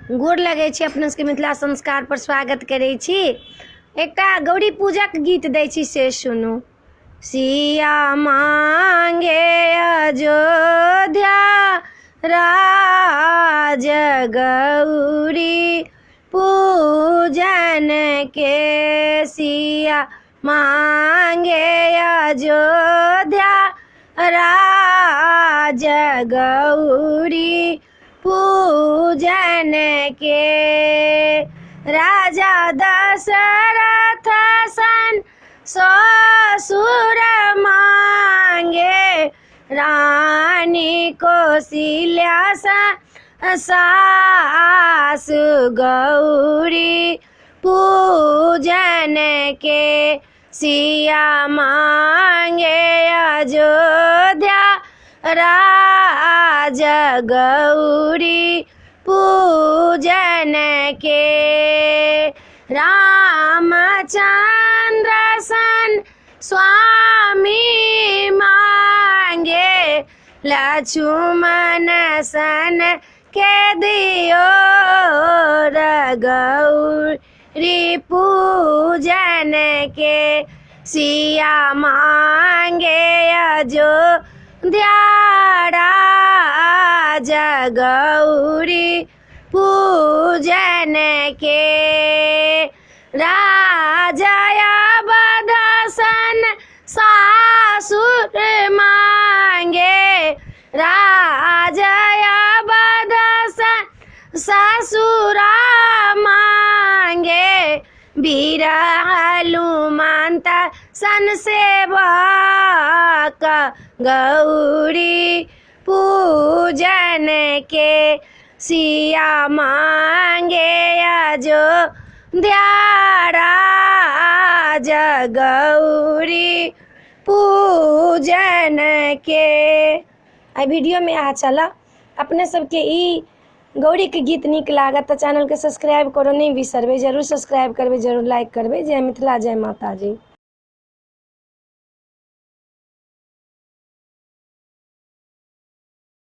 गोर लगै छी, अपन सबके मिथिला संस्कार पर स्वागत करै छी। एकटा गौरी पूजक गीत दै छी से सुनू। सिया मांगे अयोध्या राज गौरी पूजन के, सिया मांगे अयोध्या राज गौरी पूजन के। राजा दशरथ सन ससुर मांगे, रानी कौशल्या सास गौरी पूजन के। सिया मांगे अयोध्या राज गौरी पूजन के। रामचंद्र सन स्वामी मांगे, लक्ष्मण सन के दियो गौरी पूजन के। सिया मांगे अयोध्या राज गौरी पूजन के। राजा अवध सन सासुर मांगे, राजा अवध सन ससुरा मांगे, वीर हनुमंत सन सेवक गौरी पूजन के। सिया मांगे अयोध्या राज गौरी पूजन के। आई वीडियो में आ चला अपने सबके ई गौरी के गीत नीक लागत तो चैनल के सब्सक्राइब करो नहीं बिसरबे, जरूर सब्सक्राइब करबे, जरूर लाइक करबे। जय मिथिला, जय माता जी।